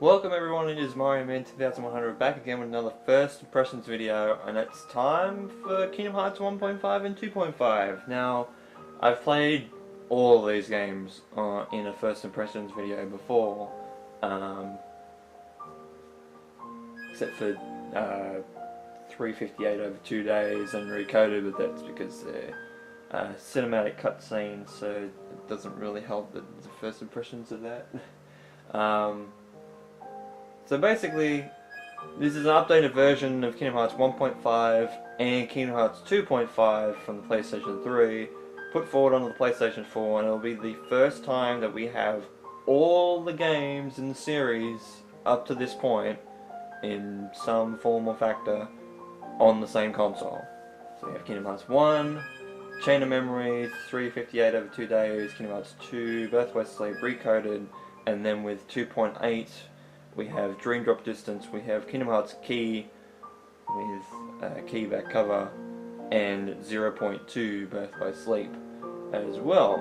Welcome everyone, it is Mario Man 2100 back again with another first impressions video, and it's time for Kingdom Hearts 1.5 and 2.5. Now, I've played all of these games in a first impressions video before, except for 358 over 2 days and Recoded, but that's because they're cinematic cutscenes, so it doesn't really help that the first impressions of that. So basically, this is an updated version of Kingdom Hearts 1.5 and Kingdom Hearts 2.5 from the PlayStation 3, put forward onto the PlayStation 4, and it'll be the first time that we have all the games in the series up to this point in some form or factor on the same console. So we have Kingdom Hearts 1, Chain of Memories, 358 over 2 days, Kingdom Hearts 2, Birth by Sleep, Recoded, and then with 2.8 we have Dream Drop Distance, we have Kingdom Hearts Key with Key back cover, and 0.2 Birth by Sleep as well.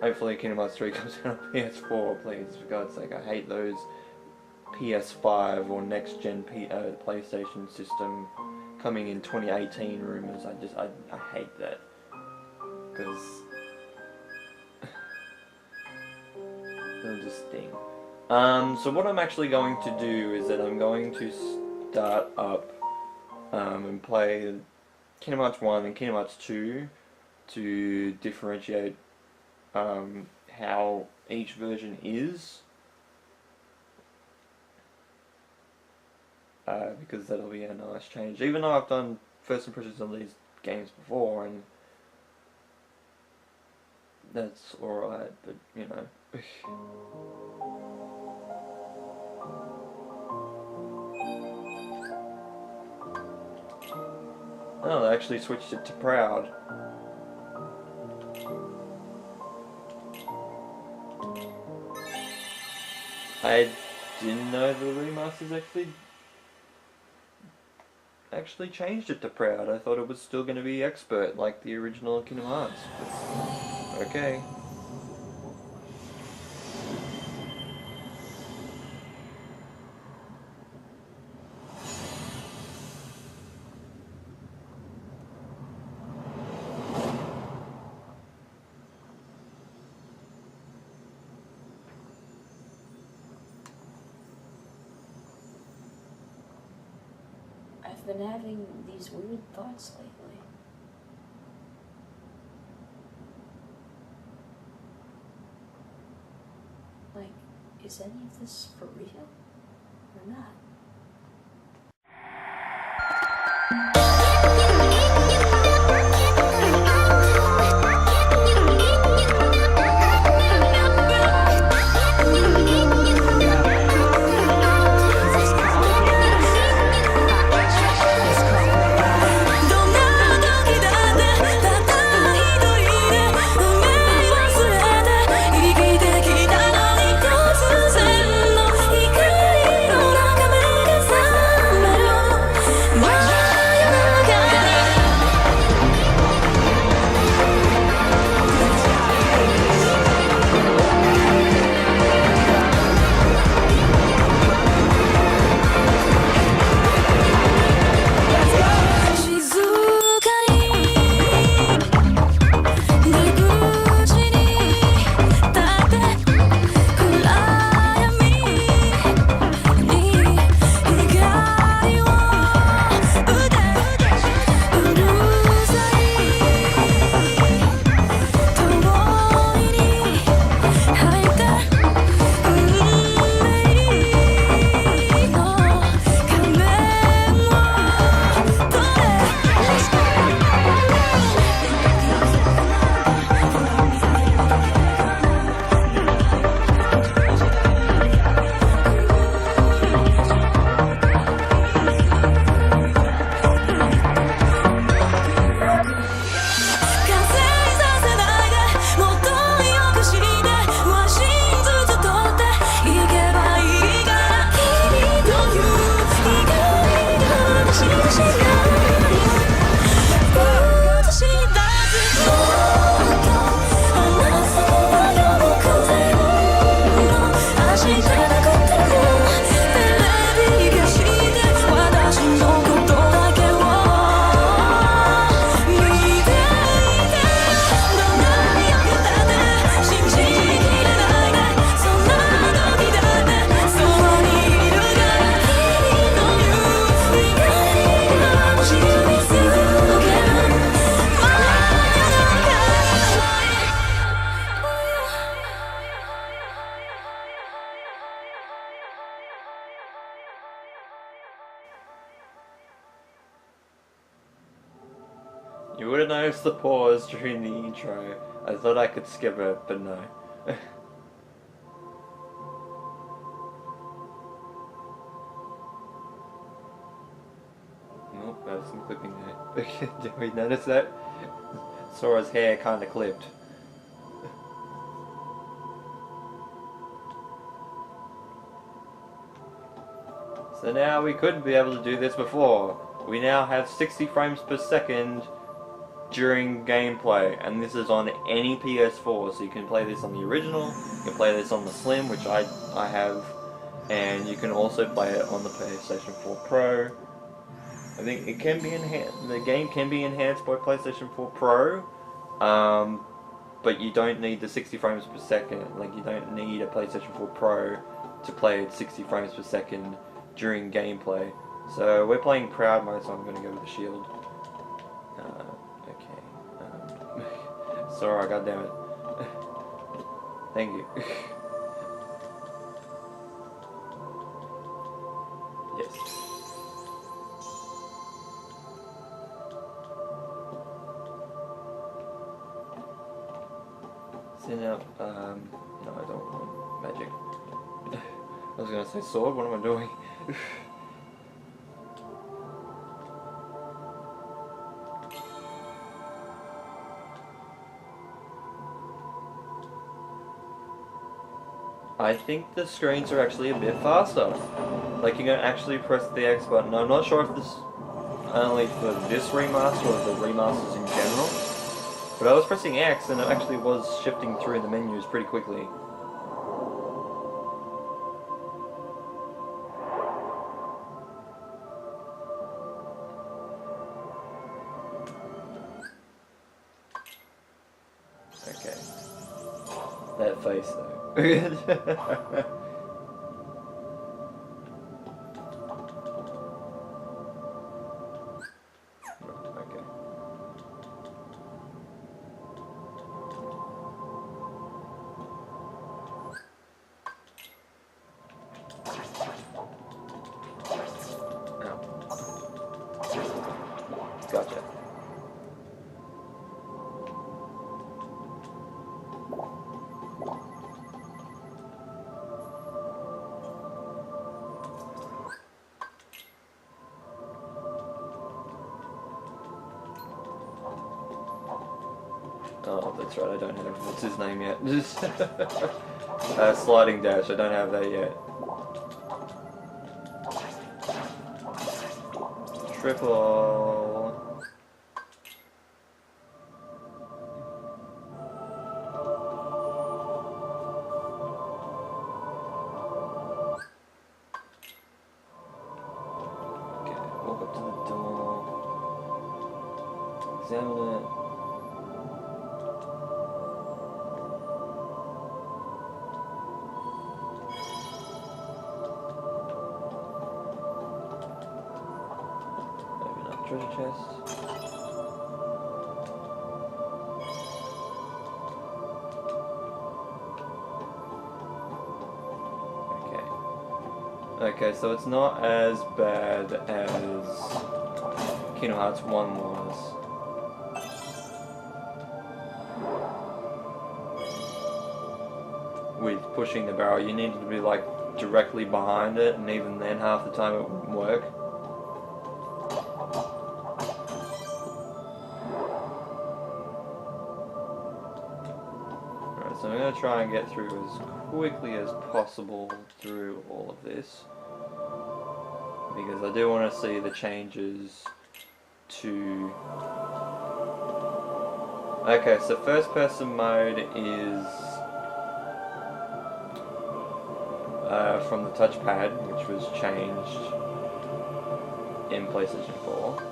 Hopefully Kingdom Hearts 3 comes out on PS4, please, for God's sake. I hate those PS5 or next gen PlayStation system coming in 2018 rumours. I hate that, because they'll just sting. So what I'm actually going to do is that I'm going to start up and play Kingdom Hearts 1 and Kingdom Hearts 2 to differentiate how each version is, because that'll be a nice change, even though I've done first impressions on these games before and that's alright, but you know. Oh, they actually switched it to Proud. I didn't know the remasters actually changed it to Proud. I thought it was still going to be Expert like the original Kingdom Hearts. But, okay. I've been having these weird thoughts lately. Like, is any of this for real or not? You would have noticed the pause during the intro. I thought I could skip it, but no. Nope, I have some clipping there. Did we notice that? Sora's hair kinda clipped. So now we could be able to do this before. We now have 60 frames per second during gameplay, and this is on any PS4, so you can play this on the original, you can play this on the Slim, which I have, and you can also play it on the PlayStation 4 Pro. I think it can be enhanced. The game can be enhanced by PlayStation 4 Pro, but you don't need the 60 frames per second. Like, you don't need a PlayStation 4 Pro to play at 60 frames per second during gameplay. So we're playing Proud Mode, so I'm going to go with the shield. Okay. Sorry, goddammit. Thank you. Yes. Send out, no, I don't want magic. I was gonna say sword, what am I doing? I think the screens are actually a bit faster. Like, you can actually press the X button. I'm not sure if this only for this remaster or the remasters in general. But I was pressing X and it actually was shifting through the menus pretty quickly. Okay. That face though. Gotcha. Oh, that's right, I don't have, what's his name yet? Sliding dash, I don't have that yet. Triple. Okay, walk up to the door. Examine it. Treasure chest. Okay. Okay, so it's not as bad as Kingdom Hearts 1 was. With pushing the barrel, you needed to be like directly behind it, and even then half the time it wouldn't work. So I'm going to try and get through as quickly as possible through all of this, because I do want to see the changes to... Okay, so first person mode is from the touchpad, which was changed in PlayStation 4.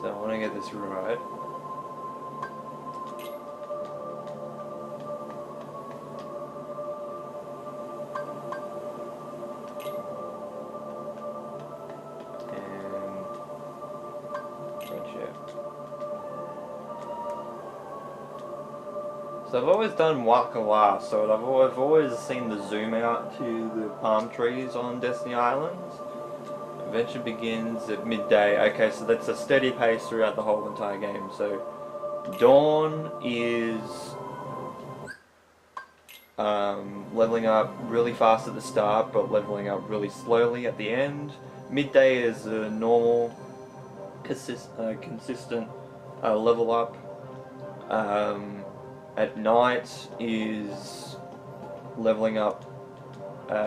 So I want to get this right. And friendship. So I've always done Waka last, so I've always seen the zoom out to the palm trees on Destiny Islands. Adventure begins at midday. Okay, so that's a steady pace throughout the whole entire game. So dawn is leveling up really fast at the start, but leveling up really slowly at the end. Midday is a normal, consistent level up. At night is leveling up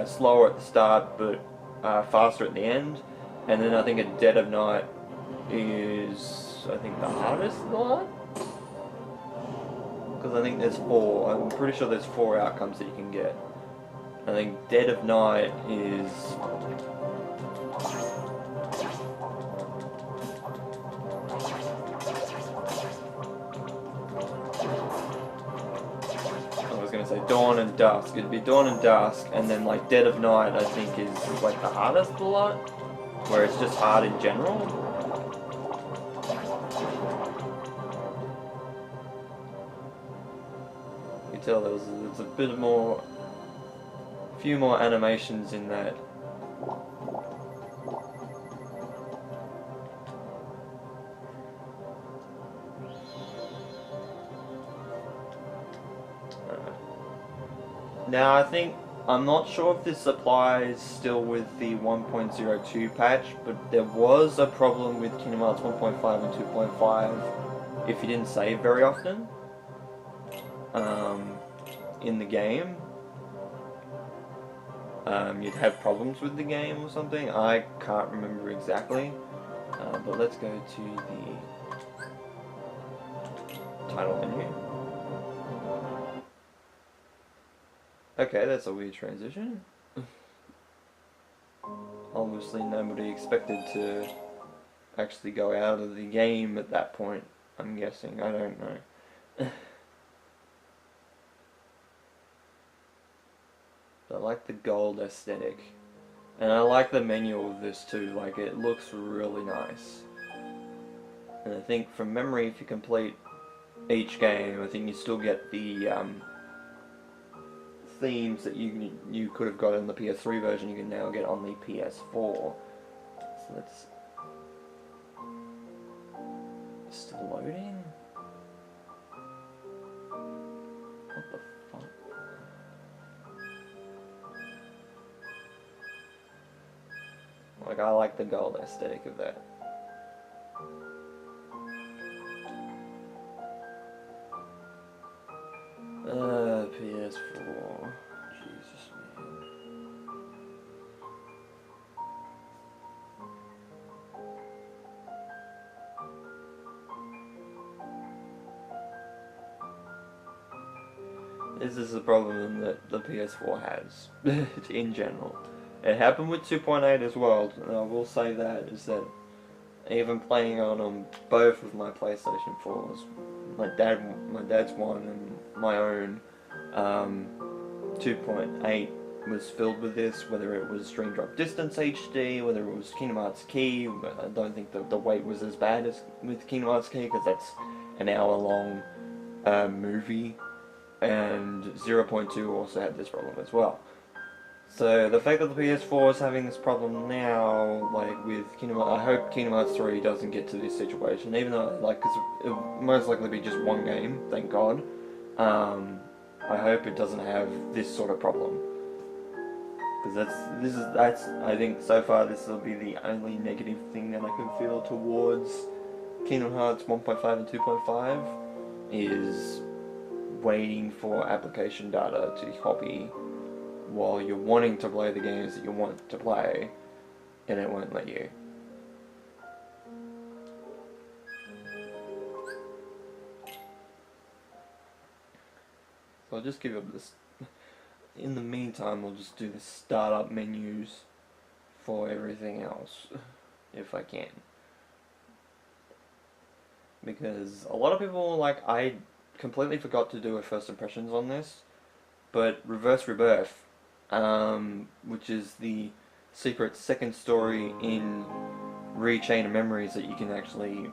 slower at the start, but faster at the end. And then I think at dead of night is, I think, the hardest one? Because I think there's 4. I'm pretty sure there's 4 outcomes that you can get. I think dead of night is... I was gonna say dawn and dusk. It'd be dawn and dusk, and then like dead of night I think is like the hardest a lot, where it's just hard in general. You can tell there's a bit more, a few more animations in that. Now I think, I'm not sure if this applies still with the 1.02 patch, but there was a problem with Kingdom Hearts 1.5 and 2.5 if you didn't save very often in the game. You'd have problems with the game or something. I can't remember exactly, but let's go to the title menu. Okay, that's a weird transition. Obviously nobody expected to actually go out of the game at that point, I'm guessing. I don't know. I like the gold aesthetic. And I like the menu of this too, like it looks really nice. And I think from memory, if you complete each game, I think you still get the themes that you could have got in the PS3 version, you can now get on the PS4. So that's still loading. What the fuck? Like, I like the gold aesthetic of that. PS4. Jesus, man. This is the problem that the PS4 has, in general. It happened with 2.8 as well, and I will say that, is that even playing on both of my PlayStation 4s, my dad's one and my own, 2.8 was filled with this, whether it was Stream Drop Distance HD, whether it was Kingdom Hearts Key. I don't think the wait was as bad as with Kingdom Hearts Key, because that's an hour-long movie, and 0.2 also had this problem as well. So the fact that the PS4 is having this problem now, like with Kingdom Hearts, I hope Kingdom Hearts 3 doesn't get to this situation, even though, like, cause it'll most likely be just one game, thank God. I hope it doesn't have this sort of problem, because that's I think so far this will be the only negative thing that I can feel towards Kingdom Hearts 1.5 and 2.5 is waiting for application data to copy while you're wanting to play the games that you want to play, and it won't let you. So I'll just give up this. In the meantime, I'll just do the startup menus for everything else, if I can. because a lot of people, like, I completely forgot to do a first impressions on this, but Reverse Rebirth, which is the secret second story in Re-Chain of Memories that you can actually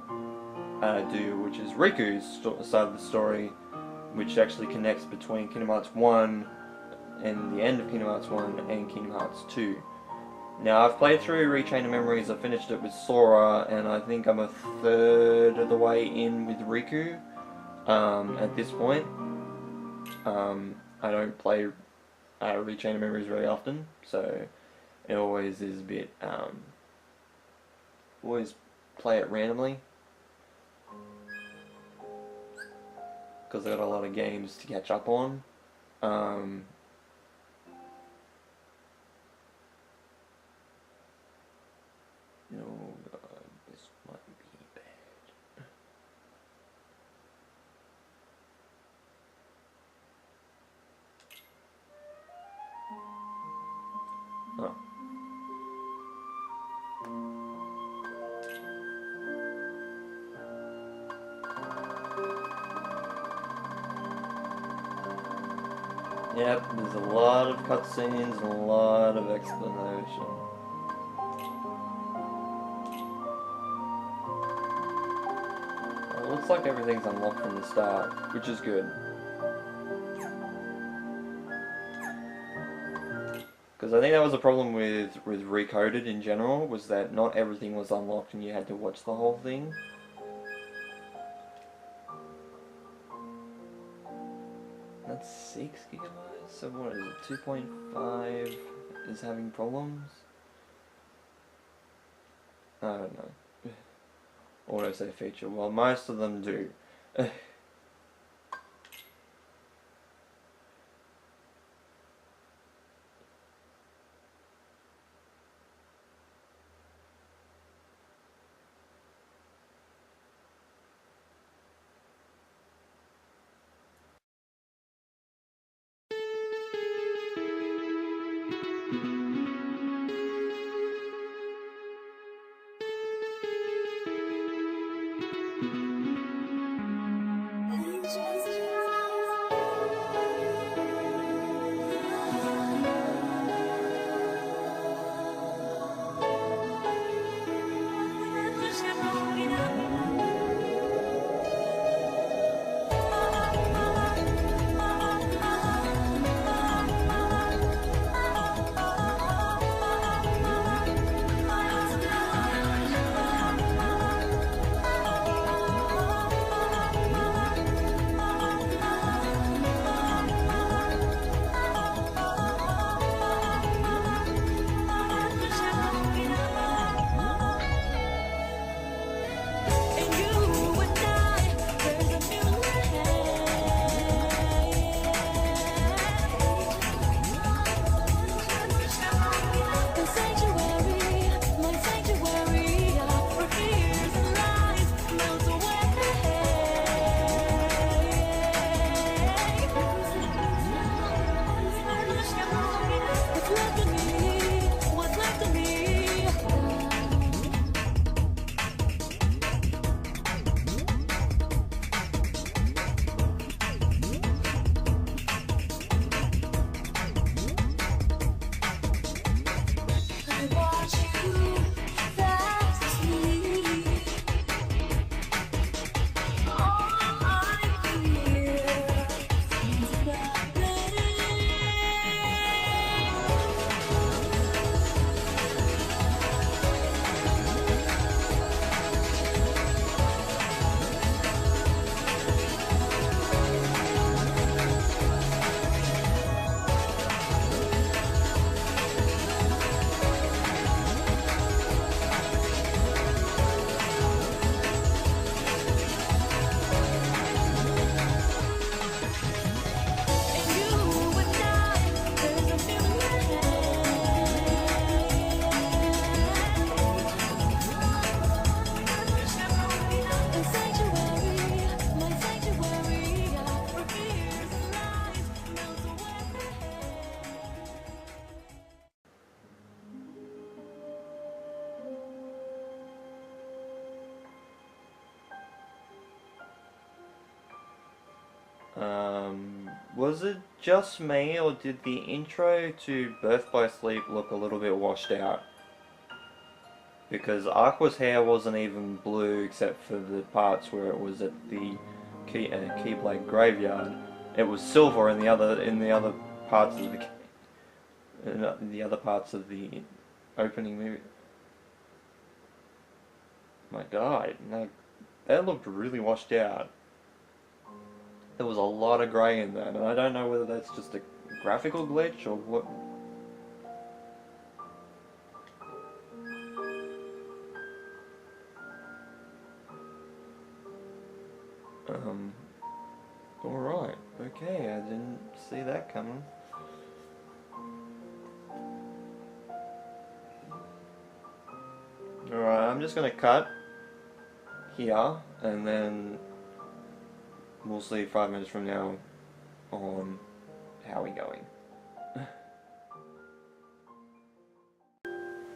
do, which is Riku's side of the story, which actually connects between Kingdom Hearts 1 and the end of Kingdom Hearts 1 and Kingdom Hearts 2. Now, I've played through Re-Chain of Memories, I finished it with Sora, and I think I'm a third of the way in with Riku at this point. I don't play Re-Chain of Memories very often, so it always is a bit, always play it randomly, because I've got a lot of games to catch up on. Oh god, this might be bad. Oh. Yep, there's a lot of cutscenes and a lot of explanation. Well, it looks like everything's unlocked from the start, which is good. Because I think that was a problem with Recoded in general, was that not everything was unlocked and you had to watch the whole thing. That's 6 gigabytes, so what is it, 2.5 is having problems? I don't know. Autosave feature, well most of them do. Was it just me, or did the intro to Birth by Sleep look a little bit washed out? Because Aqua's hair wasn't even blue except for the parts where it was at the Keyblade graveyard. It was silver in the other parts of the opening movie. My God, no, that looked really washed out. There was a lot of grey in that, and I don't know whether that's just a graphical glitch or what. Alright, okay, I didn't see that coming. Alright, I'm just gonna cut here, and then we'll see 5 minutes from now on how we're going.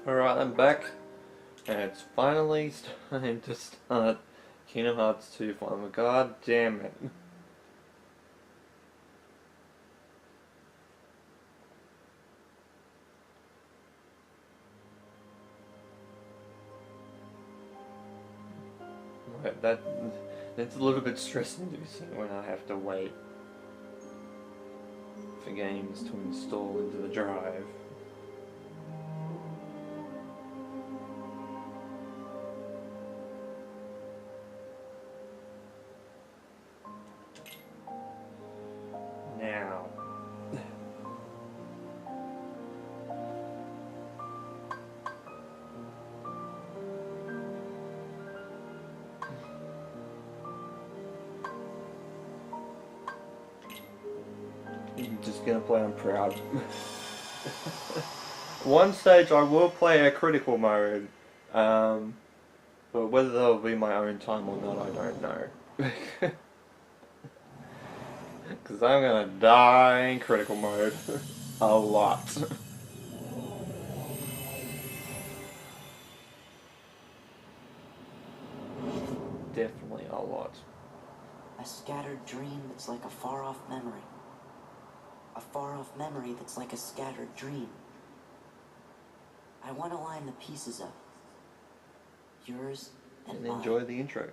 Alright, I'm back, and it's finally time to start Kingdom Hearts 2 Final. God damn it. That's a little bit stress-inducing when I have to wait for games to install into the drive. Now. I'm just gonna play on proud. One stage I will play a critical mode, but whether that'll be my own time or not, I don't know. Because I'm gonna die in critical mode a lot. Definitely a lot. A scattered dream that's like a far-off memory. A far-off memory that's like a scattered dream. I want to line the pieces up. Yours and mine. Enjoy the intro.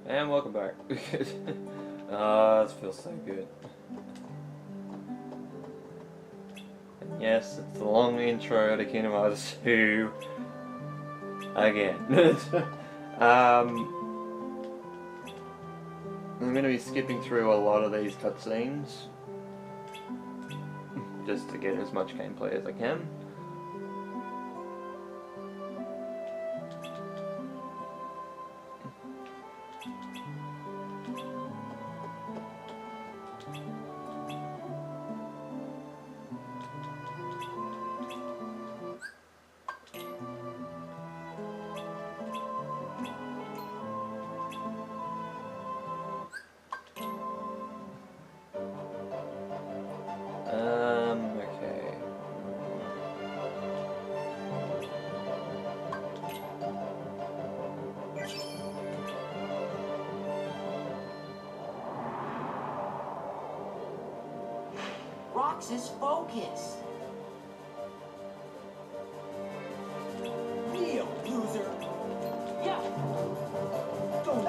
And welcome back. Ah, this feels so good. And yes, it's the long intro to Kingdom Hearts 2 again. I'm going to be skipping through a lot of these cutscenes just to get as much gameplay as I can. Okay. Roxas, focus! Real loser! Yeah! Don't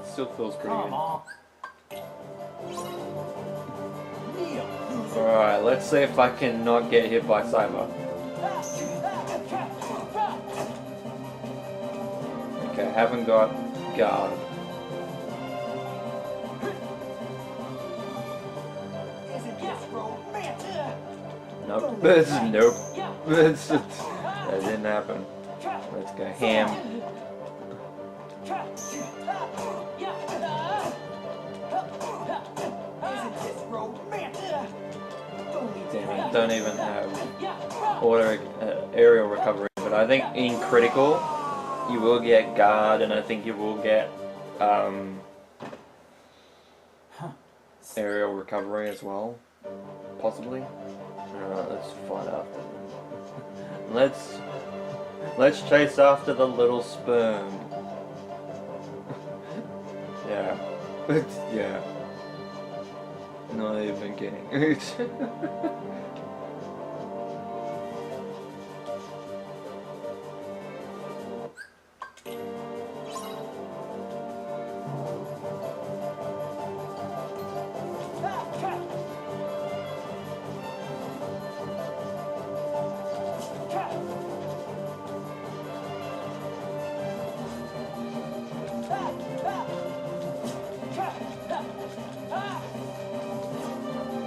Still feels pretty Come good. on! Real loser! Alright, let's see if I can not get hit by Cyber. Okay, haven't got guard. Isn't this romantic? Nope. Nope. That didn't happen. Let's go ham. Damn it, don't even have aerial recovery, but I think in critical you will get guard, and I think you will get aerial recovery as well, possibly. Alright, let's find after. Let's chase after the little sperm. Yeah. Yeah. Not even kidding.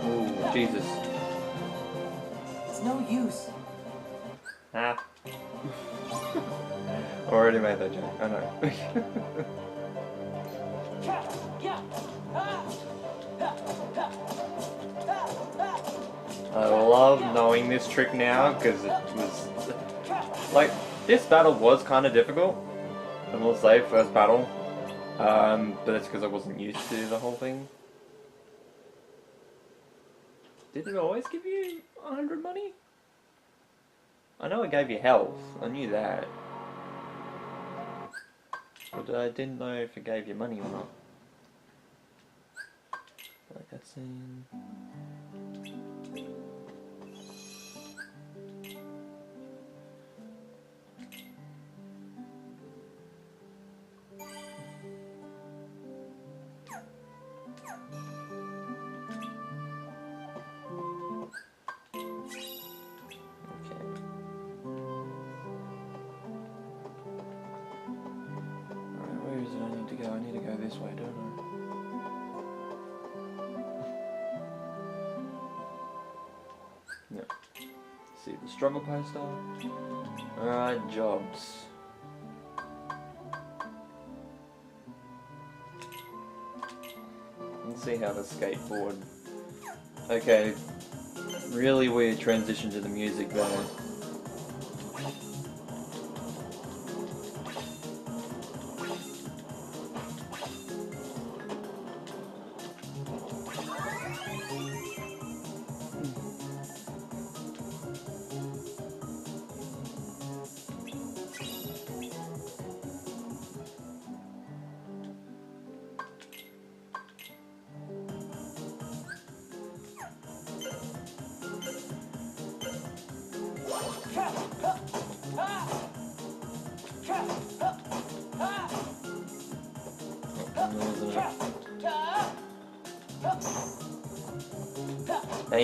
Ooh, Jesus. It's no use. Ah. Already made that joke, I know. I love knowing this trick now, because it was... Like, this battle was kind of difficult. I will say, first battle. But it's because I wasn't used to the whole thing. Did it always give you 100 money? I know it gave you health, I knew that. But I didn't know if it gave you money or not. Like that scene. I need to go this way, don't I? No. See the struggle poster. Alright, jobs. Let's see how the skateboard. Okay. Really weird transition to the music there.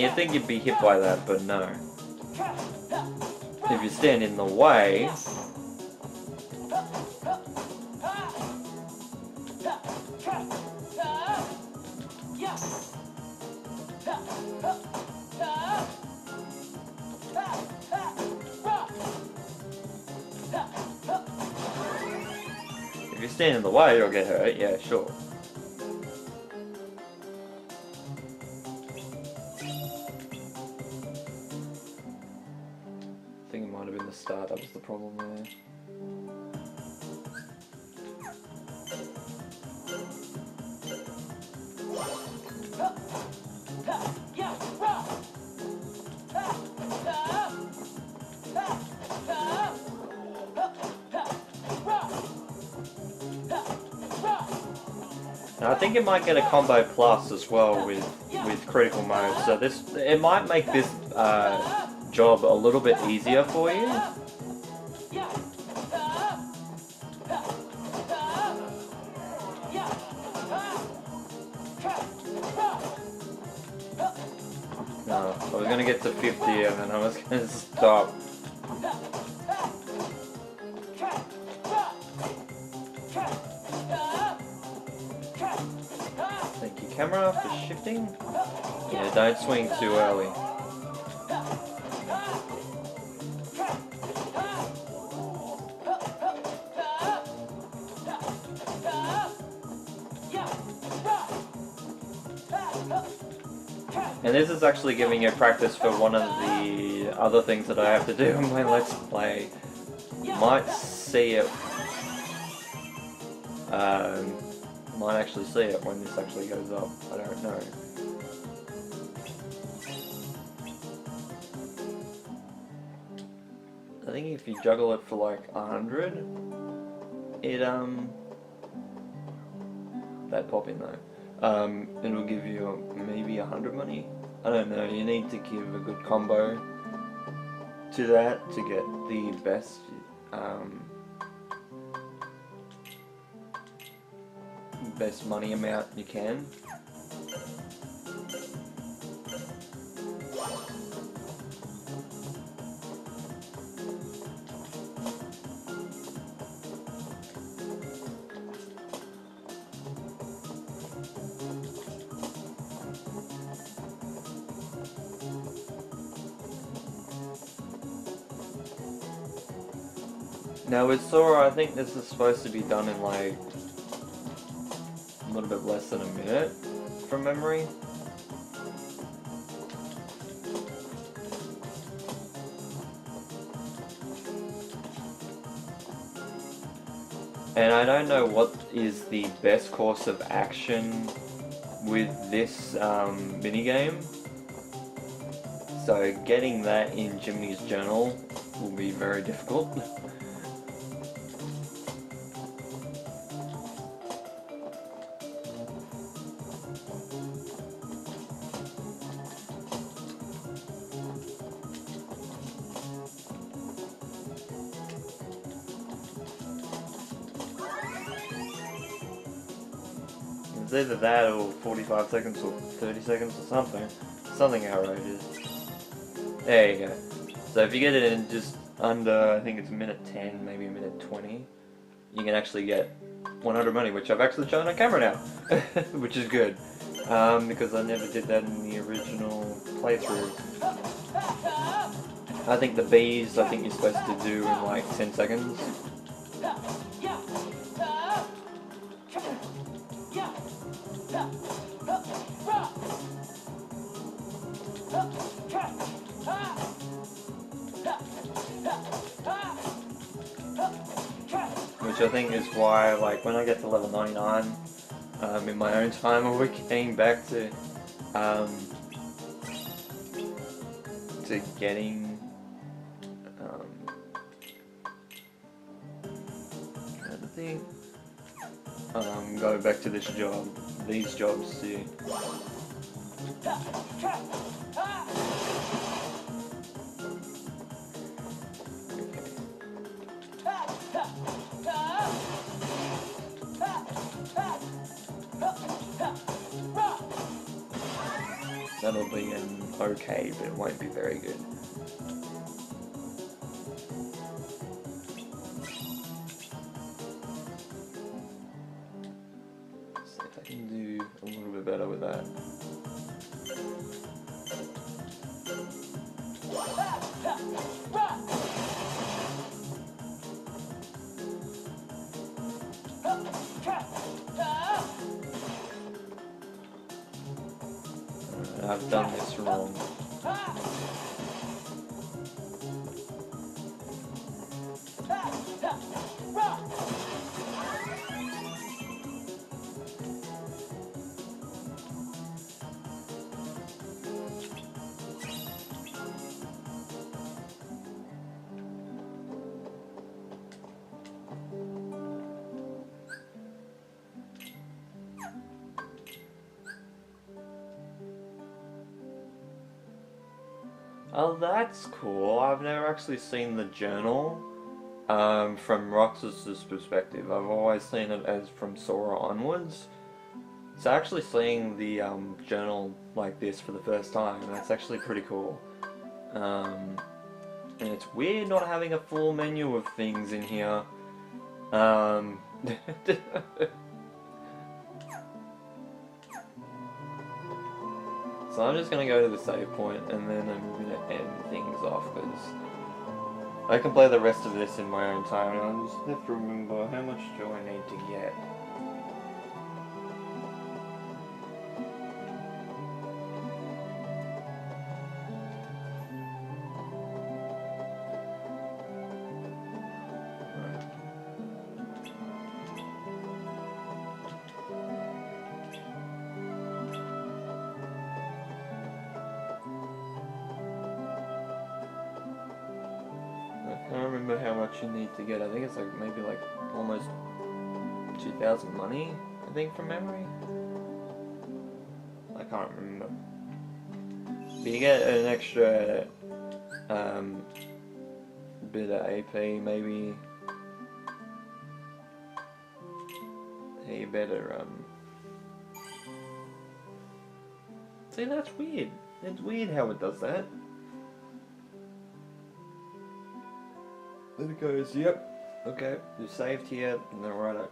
And you'd think you'd be hit by that, but no. If you stand in the way, if you stand in the way, you'll get hurt, yeah, sure. I think it might have been the start, that was the problem there. Now, I think it might get a combo plus as well with critical mode, so it might make this job a little bit easier for you. No, I was gonna get to 50 and then I was gonna stop. Thank you, camera, for shifting. Yeah, don't swing too early. And this is actually giving you practice for one of the other things that I have to do in my Let's Play. You might see it, might actually see it when this actually goes up, I don't know. I think if you juggle it for like 100, that'd pop in though. It'll give you maybe 100 money. I don't know, you need to give a good combo to that to get the best best money amount you can. Now with Sora, I think this is supposed to be done in like a little bit less than a minute from memory. And I don't know what is the best course of action with this minigame. So getting that in Jiminy's journal will be very difficult. It's either that or 45 seconds or 30 seconds or something. Something outrageous. There you go. So if you get it in just under, I think it's a minute 10, maybe a minute 20, you can actually get 100 money, which I've actually shown on camera now. Which is good. Because I never did that in the original playthrough. I think the bees, I think you're supposed to do in like 10 seconds. Which I think is why, like, when I get to level 99, in my own time, I'll be getting back to getting, I think, go back to this job, these jobs here. That'll be in okay, but it won't be very good. See if I can do a little bit better with that. I've done this wrong. Oh, that's cool. I've never actually seen the journal from Roxas's perspective. I've always seen it as from Sora onwards. So actually seeing the journal like this for the first time, that's actually pretty cool. And it's weird not having a full menu of things in here. So I'm just going to go to the save point and then I'm going to end things off because I can play the rest of this in my own time and I just have to remember how much do I need to get. I don't remember how much you need to get. I think it's like maybe like almost 2,000 money, I think, from memory. I can't remember. But you get an extra bit of AP, maybe. You better see, that's weird. It's weird how it does that. Then it goes, yep, okay, you saved here, and then right up.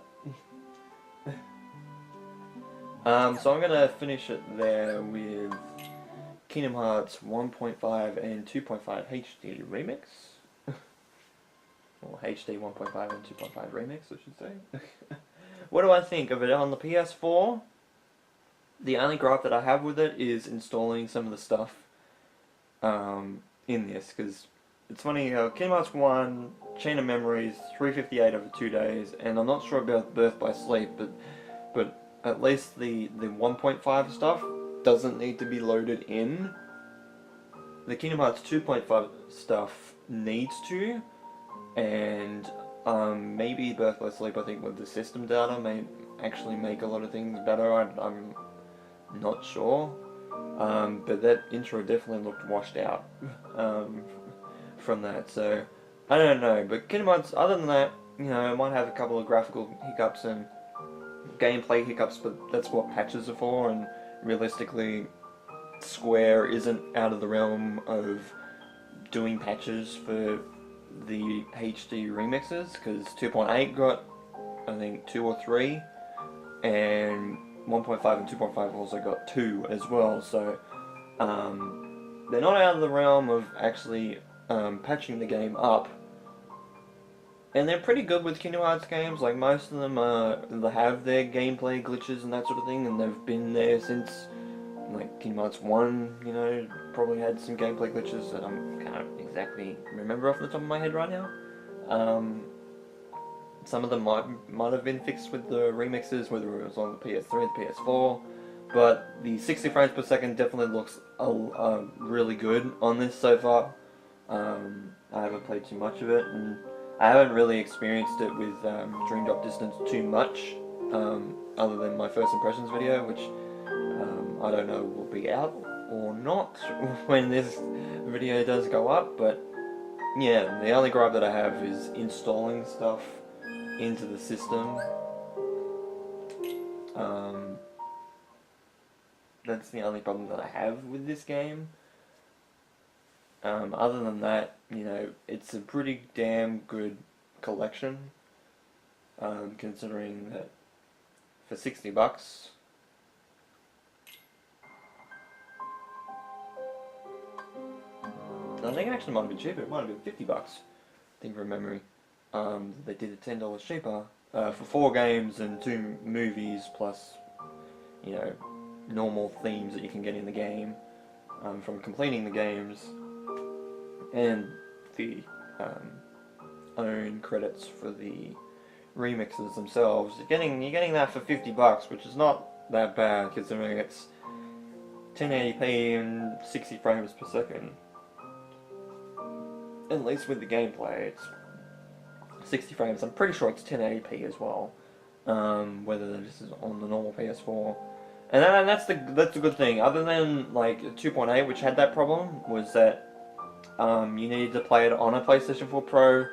So I'm gonna finish it there with Kingdom Hearts 1.5 and 2.5 HD Remix. Or HD 1.5 and 2.5 Remix, I should say. What do I think of it on the PS4? The only gripe that I have with it is installing some of the stuff in this, because it's funny, Kingdom Hearts 1, Chain of Memories, 358 over 2 days, and I'm not sure about Birth by Sleep, but at least the 1.5 stuff doesn't need to be loaded in. The Kingdom Hearts 2.5 stuff needs to, and maybe Birth by Sleep, I think, with the system data may actually make a lot of things better. I'm not sure, but that intro definitely looked washed out from that, so I don't know. But Kingdom Hearts, other than that, you know, it might have a couple of graphical hiccups and gameplay hiccups, but that's what patches are for, and realistically Square isn't out of the realm of doing patches for the HD remixes, because 2.8 got, I think, 2 or 3, and 1.5 and 2.5 also got 2 as well, so they're not out of the realm of actually patching the game up. And they're pretty good with Kingdom Hearts games. Like, most of them they have their gameplay glitches and that sort of thing, and they've been there since, like, Kingdom Hearts 1, you know, probably had some gameplay glitches that I can't exactly remember off the top of my head right now. Some of them might have been fixed with the remixes, whether it was on the PS3 or the PS4, but the 60 frames per second definitely looks really good on this so far. I haven't played too much of it, and I haven't really experienced it with Dream Drop Distance too much, other than my first impressions video, which I don't know will be out or not when this video does go up, but yeah, the only gripe that I have is installing stuff into the system. That's the only problem that I have with this game. Other than that, you know, it's a pretty damn good collection, considering that for $60, I think it actually might have been cheaper. It might have been $50. I think from memory. They did it $10 cheaper for 4 games and 2 movies plus, you know, normal themes that you can get in the game from completing the games, and the own credits for the remixes themselves. You're getting that for $50, which is not that bad considering it's 1080p and 60 frames per second. At least with the gameplay, it's 60 frames. I'm pretty sure it's 1080p as well, whether this is on the normal PS4. And that's the good thing. Other than like 2.8, which had that problem, was that you needed to play it on a PlayStation 4 Pro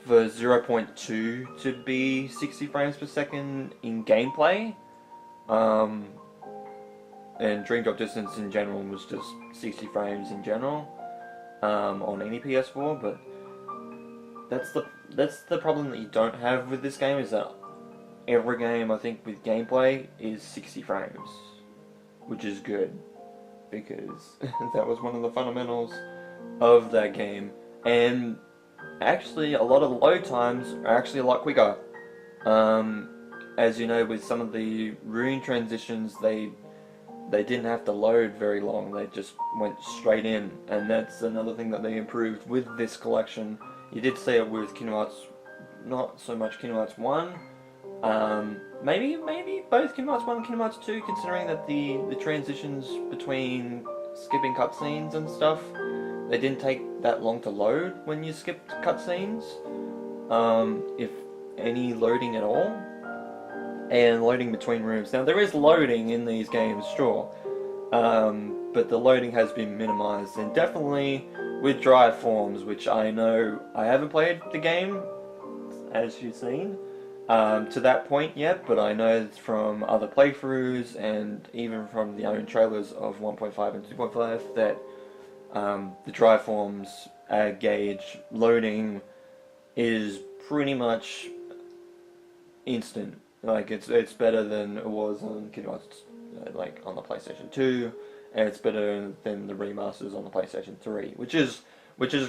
for 0.2 to be 60 frames per second in gameplay. And Dream Drop Distance in general was just 60 frames in general on any PS4, but that's the problem that you don't have with this game, is that every game, I think, with gameplay is 60 frames, which is good, because that was one of the fundamentals of that game. And actually, a lot of the load times are actually a lot quicker. As you know, with some of the rune transitions, they didn't have to load very long, they just went straight in, and that's another thing that they improved with this collection. You did see it with Kingdom Hearts, not so much Kingdom Hearts 1, maybe both Kingdom Hearts 1 and Kingdom Hearts 2, considering that the transitions between skipping cutscenes and stuff, they didn't take that long to load when you skipped cutscenes, if any loading at all. And loading between rooms. Now, there is loading in these games, sure, but the loading has been minimized, and definitely with Drive Forms, which I know I haven't played the game, as you've seen, to that point yet, but I know from other playthroughs and even from the own trailers of 1.5 and 2.5 that the Drive Forms gauge loading is pretty much instant. Like, it's better than it was on Kingdom Hearts, like on the PlayStation 2, and it's better than the remasters on the PlayStation 3, which is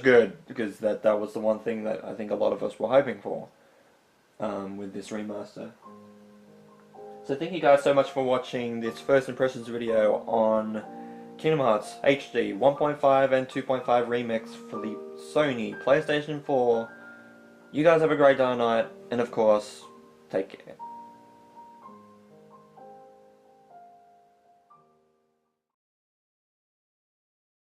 good, because that was the one thing that I think a lot of us were hoping for with this remaster. So thank you guys so much for watching this first impressions video on Kingdom Hearts HD 1.5 and 2.5 remix for the Sony PlayStation 4. You guys have a great day or night, and of course, take care.